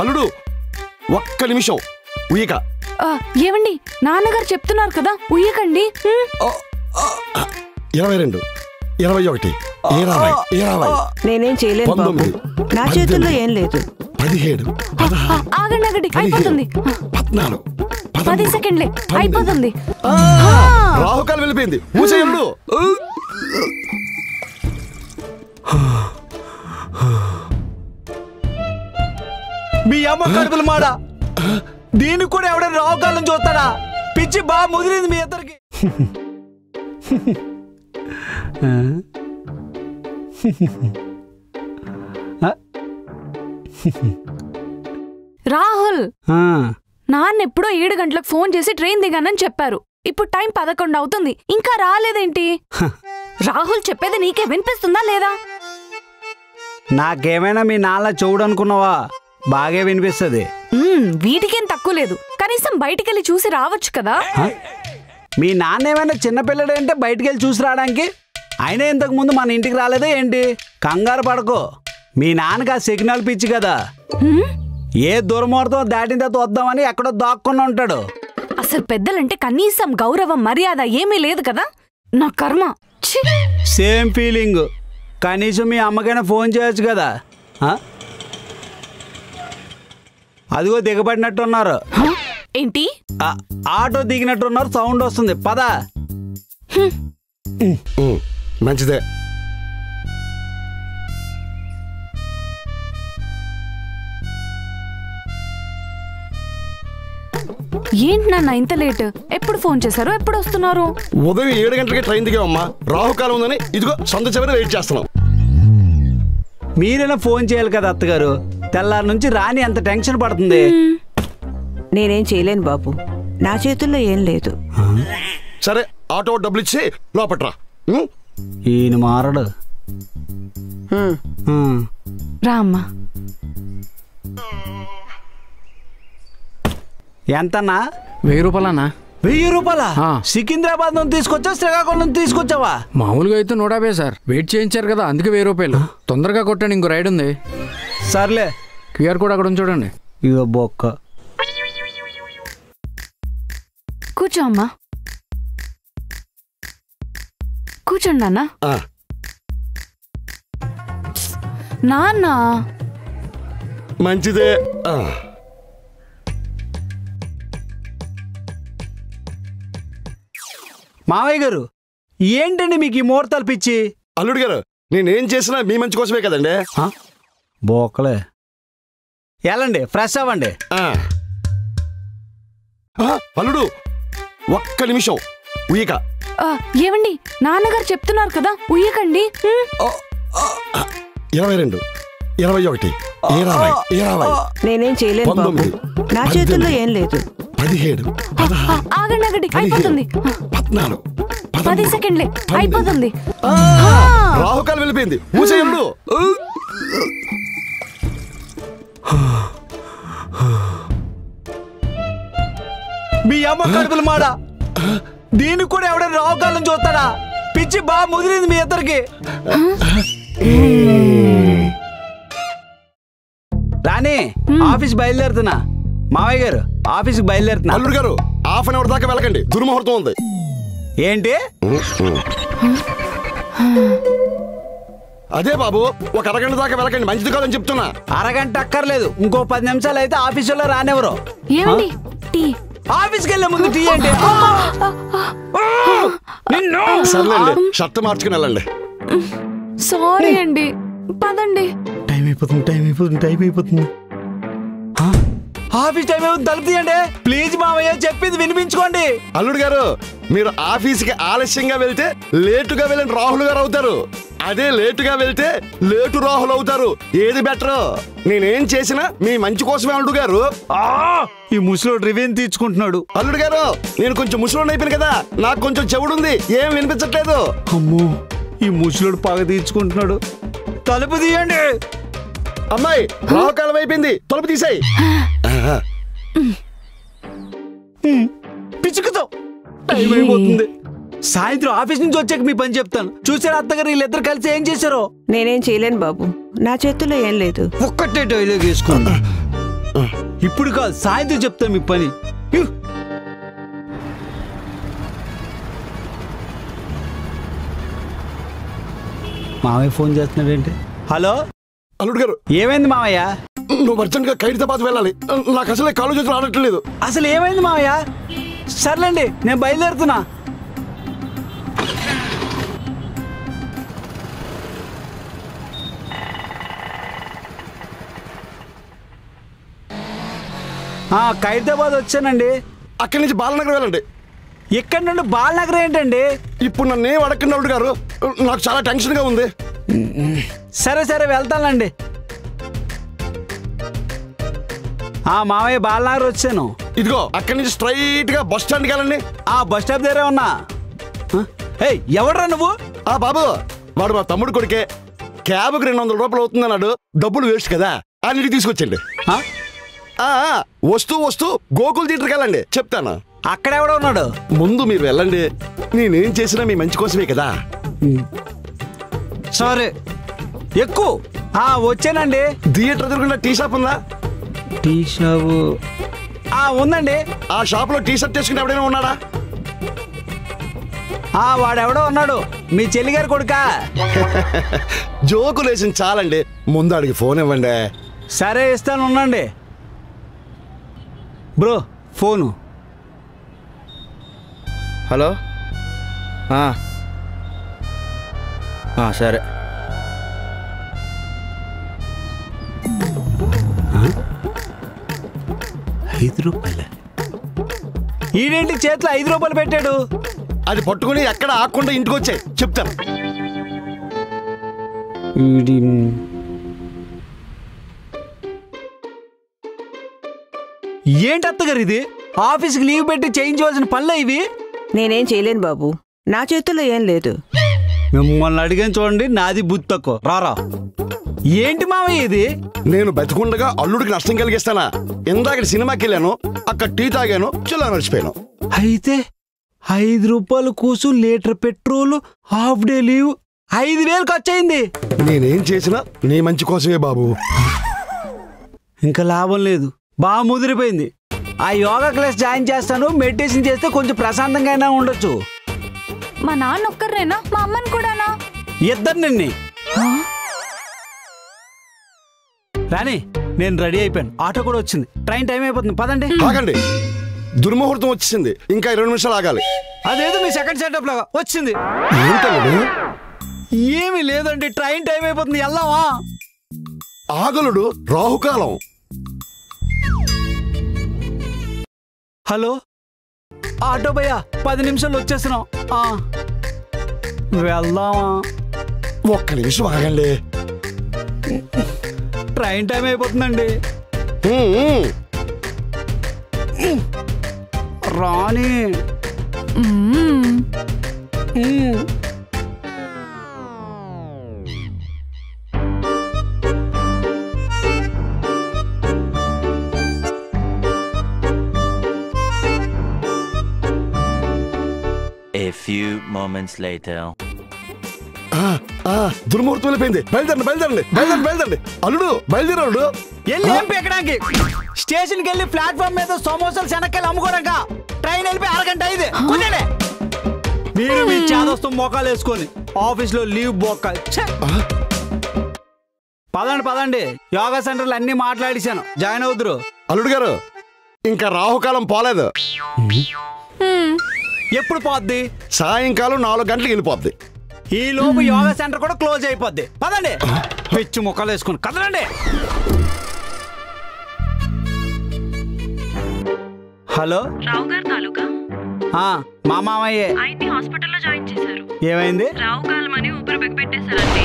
అల్లుడు ఒక్క నిమిషం ఉయ్యక. ఏమండి నాన్నగారు చెప్తున్నారు కదా ఉయ్యకండి. 22 21 20 నేనేం చేయలేను బాబు, నా చేతుల్లో ఏం లేదు. 17 ఆగండి ఆగండి అయిపోతుంది. 14 10 సెకండ్లే అయిపోతుంది. రాహుకాలు వెళ్ళిపోయింది. మూసేయండు. మీ అమ్మ కడుపులు మాడ, దీనికి కూడా ఎవడైనా రాహుకాలం చూస్తాడా? పిచ్చి బాగా ముదిరింది మీ ఇద్దరికి. రాహుల్ నాన్న ఎప్పుడో 7 గంటలకు ఫోన్ చేసి ట్రైన్ దిగానని చెప్పారు. ఇప్పుడు టైం 11 అవుతుంది, ఇంకా రాలేదేంటి? రాహుల్ చెప్పేది నీకే వినిపిస్తుందా లేదా? నాకేమైనా మీ నాన్న చూడనుకున్నావా? బాగా వినిపిస్తుంది. వీటికేం తక్కువ లేదు, కనీసం బయటికెళ్ళి చూసి రావచ్చు కదా. మీ నాన్న ఏమైనా చిన్నపిల్లడంటే బయటికెళ్ళి చూసి రావడానికి? అయినా ఇంతకు ముందు మన ఇంటికి రాలేదా ఏంటి? కంగారు పడకో, మీ నాన్నకి ఆ సిగ్నల్ పిచ్చి కదా. ఏ దుర్మార్గం దాటిన తర్వాత వద్దామని ఎక్కడో దాక్కుని ఉంటాడు. అసలు పెద్దలంటే కనీసం గౌరవం మర్యాద ఏమీ లేదు కదా. నా కర్మ. Same feeling. కనీసం మీ అమ్మకైనా ఫోన్ చేయొచ్చు కదా. అదిగో దిగబడినట్టున్నారు. ఏంటి? ఆటో దిగినట్టున్నారు, సౌండ్ వస్తుంది. పద. మంచిదే. ఏంటి నాన్న ఇంత లేట్? ఎప్పుడు ఫోన్ చేశారు? ఎప్పుడు వస్తున్నారు? ఉదయం 7 గంటలకి ట్రైన్ దిగామమ్మా. రాహుకాలం ఉందని ఇదిగో సంత చివరి వెయిట్ చేస్తున్నాం. మీరైనా ఫోన్ చేయాలి కదా అత్తగారు. తెల్లారి నుంచి రాని అంత టెన్షన్ పడుతుంది. నేనేం చేయలేను బాబు, నా చేతుల్లో ఏం లేదు. సరే ఆటో డబ్బులు ఇచ్చి లోపట్రా. ఈయన మారడు. రా అమ్మా. ఎంతన్నా? 1000 రూపాయలన్నా. 1000 రూపాయల? సికింద్రాబాద్ నుంచి తీసుకొచ్చా, శ్రీకాకుళం నుంచి తీసుకొచ్చావా? మామూలుగా అయితే 150 సార్. వెయిట్ చేయించారు కదా అందుకే 1000 రూపాయలు. తొందరగా కొట్టండి, ఇంకో రైడ్ ఉంది. సర్లే, క్యూఆర్ కోడ్ అక్కడ చూడండి. ఇగో బొక్క. కూర్చో అమ్మా, కూర్చోండి నాన్న. నాన్న మంచిదే. మావయ్య గారు ఏంటండి మీకు ఈ ముహూర్తాలు పిచ్చి? అల్లుడు గారు నేనేం చేసినా మీ మంచి కోసమే కదండి. బోకలే. ఎలాండి, ఫ్రెష్ అవ్వండి. అల్లుడు ఒక్క నిమిషం ఉయ్యక. ఏమండి నాన్నగారు చెప్తున్నారు కదా ఉయ్యకండి. 22 21 20 నేనేం చేయలేను బాబు, నా చేతుల్లో ఏం లేదు. 17 ఆగండి ఆగండి అయిపోతుంది. 14 10 సెకండ్లే అయిపోతుంది. రాహుకాలు వెళ్ళిపోయింది. మూసేయండు. మీ అమ్మ కడుపులు మాడ, దీనికి కూడా ఎవడైనా రాహుకాలం చూస్తాడా? పిచ్చి బాగా ముదిరింది మీ ఇద్దరికి. రాణి ఆఫీస్ బయలుదేరుతున్నా. మావయ్య గారు ఆఫీస్కి బయలుదేరుతున్నా. అల్లుడు గారు హాఫ్ అన్ అవర్ దాకా వెళ్ళకండి, దుర్ముహూర్తం ఉంది. ఏంటి? అదే బాబు, ఒక అరగంట దాకా వెళ్ళకండి, మంచిది కాదని చెప్తున్నా. అరగంట అక్కర్లేదు, ఇంకో 10 నిమిషాలు అయితే ఆఫీసులో రానివ్వరు. ఏమండి టీ? ఆఫీస్కి వెళ్ళే ముందు టీ ఏంటి? సర్లేండి, షర్ట్ మార్చుకుని వెళ్ళండి. సారీ అండి, పదండి. టైం అయిపోతుంది. ఆఫీస్ టైం ఏమో తలుపు తీయండి ప్లీజ్. మావయ్య చెప్పింది వినిపించుకోండి. అల్లుడు గారు మీరు ఆఫీస్కి ఆలస్యంగా వెళ్తే లేటుగా వెళ్ళిన రాహుల్ గారు అవుతారు. అదే లేటుగా వెళ్తే లేటు రాహుల్ అవుతారు. ఏది బెటర్? నేనేం చేసినా మీ మంచి కోసమే అల్లుడు గారు. ఈ ముసలోడు రివెంజ్ తీర్చుకుంటున్నాడు. అల్లుడు గారు నేను కొంచెం ముసలోడు అయిపోయాను కదా, నాకు కొంచెం చెవుడుంది, ఏం వినిపించట్లేదు. అమ్మో, ఈ ముసలోడు పగ తీర్చుకుంటున్నాడు. తలుపు తీయండి. అమ్మాయి రాహుకాలం అయిపోయింది, తలుపు తీసేయ్. పిచ్చుకుతో టైం అయిపోతుంది. సాయంత్రం ఆఫీస్ నుంచి వచ్చాక మీ పని చెప్తాను. చూసారా అత్తగారు వీళ్ళిద్దరు కలిసి ఏం చేశారో? నేనేం చేయలేను బాబు, నా చేతుల్లో ఏం లేదు. ఒక్కటే డైలాగ్ వేసుకోండి. ఇప్పుడు కాదు, సాయంత్రం చెప్తాం మీ పని. మామయ్య ఫోన్ చేస్తున్నాడేంటి? హలో అల్లుడు గారు, ఏమైంది మామయ్య? నువ్వు అర్జెంట్గా ఖైరతాబాద్ వెళ్ళాలి. నాకు అసలే కాళ్ళు చేతులు ఆడట్లేదు. అసలు ఏమైంది మామయ్య? సర్లేండి, నేను బయలుదేరుతున్నా. ఖైరతాబాద్ వచ్చానండి. అక్కడి నుంచి బాలనగర్ వెళ్ళండి. ఇక్కడ నుండి బాలనగర్ ఏంటండి? ఇప్పుడు నన్ను ఏం అడగండి అల్లుడు గారు, నాకు చాలా టెన్షన్గా ఉంది. సరే సరే వెళ్తానండి. మామయ్య బాలనగర్ వచ్చాను. ఇదిగో అక్కడి నుంచి స్ట్రైట్ గా బస్ స్టాండ్కి వెళ్ళండి. బస్ స్టాప్ దగ్గరే ఉన్నా. ఎవడ్రా నువ్వు? బాబు, వాడు మా తమ్ముడు కొడుకే. క్యాబ్కి 200 రూపాయలు అవుతుంది అన్నాడు. డబ్బులు వేస్ట్ కదా, అన్నిటికి తీసుకొచ్చండి. వస్తూ వస్తూ గోకుల్ థియేటర్కి వెళ్ళండి, చెప్తాను. అక్కడెవడో ఉన్నాడు. ముందు మీరు వెళ్ళండి. నేనేం చేసినా మీ మంచి కోసమే కదా. సరే ఎక్కువ. వచ్చానండి. థియేటర్ ఎదురుకుండా టీ షాప్ ఉందా? టీ షాపు ఉందండి. ఆ షాప్ లో టీ షర్ట్ వేసుకుని ఎవడైనా ఉన్నాడా? వాడెవడో ఉన్నాడు. మీ చెల్లిగారి కొడుకా? జోకులు వేసింది చాలండి, ముందు అడిగి ఫోన్ ఇవ్వండి. సరే ఇస్తాను, ఉండండి. Bro phone. హలో, సరే. ₹5 ఈడేంటి చేతిలో ₹5 పెట్టాడు? అది పట్టుకుని ఎక్కడ ఆకుండా ఇంటికి వచ్చాయి, చెప్తాను. ఏంటి అత్తగారు ఇది? ఆఫీస్కి లీవ్ పెట్టి చేయించవలసిన పనులే ఇవి. నేనేం చేయలేను బాబు, నా చేతుల్లో ఏం లేదు. మిమ్మల్ని అడిగాను చూడండి, నాది బుద్ధి తక్కువ. రారా. ఏంటి మావయ్య ఇది? నేను బతికుండగా అల్లుడికి నష్టం కలిగిస్తానా? ఇందాక సినిమాకి వెళ్ళాను, అక్కడ టీ తాగాను, చిల్లా మర్చిపోయాను. అయితే ₹5 కోసం litre petrol, half day leave, 5,000 ఖర్చు అయింది. నేనేం చేసినా నీ మంచి కోసమే బాబు. ఇంకా లాభం లేదు, బాగా ముదిరిపోయింది. యోగా క్లాస్ జాయిన్ చేస్తాను, మెడిటేషన్ చేస్తే కొంచెం ప్రశాంతంగా అయినా ఉండొచ్చు. మా నాన్న ఒక్కరేనా, మా అమ్మని కూడానా? ఇద్దరు నిన్ని. రాని, నేను రెడీ అయిపోయాను. ఆటో కూడా వచ్చింది. ట్రైన్ టైం అయిపోతుంది, పదండి. ఆగండి, దుర్ముహూర్తం వచ్చేసింది, ఇంకా 20 నిమిషాలు ఆగాలి. అదేదో మీ సెకండ్ సెటప్ లాగా వచ్చింది. ఏంటల్లుడు? ఏమీ లేదండి, ట్రైన్ టైం అయిపోతుంది, వెళ్దామా? ఆగలుడు, రాహుకాలం. హలో ఆటో భయ్యా, 10 నిమిషాలు వచ్చేస్తున్నాం. వెళ్దామా? ఒక్క నిమిషం ఆగండి. ట్రైన్ టైం అయిపోతుందండి. రాని. A few moments later. దుర్ముహూర్తం వెళ్ళిపోయింది. బయలుదేరండి. అల్లుడు బయలుదేరాడు. వెళ్ళి ఏం ఎక్కడానికి? స్టేషన్కి వెళ్ళి ప్లాట్ఫామ్ మీద సమోసాలు శనక్కాయలు అమ్ముకోవడానికి. ట్రైన్ వెళ్ళిపోయి 1 గంట అయింది. మీరు మీ చాదొస్తూ మోకాలు వేసుకొని ఆఫీస్లో లీవ్ బొక్క. పదండి. యోగా సెంటర్లు అన్ని మాట్లాడేశాను, జాయిన్ అవుతురు. అల్లుడు గారు, ఇంకా రాహుకాలం పోలేదు. ఎప్పుడు పోద్ది? సాయంకాలం 4 గంటలకు వెళ్ళిపోద్ది. ఈ లోపు యోగా సెంటర్ కూడా క్లోజ్ అయిపోద్ది. పదండి. పిచ్చి ముక్కలు వేసుకుని కదలండి. హలో, రావు గారు తాలూకా? మా మామయ్యే. ఆయన్ని హాస్పిటల్లో జాయిన్ చేశారు. ఏమైంది? రావు కాలం అని ఊపిరి బిగపెట్టేశారండి.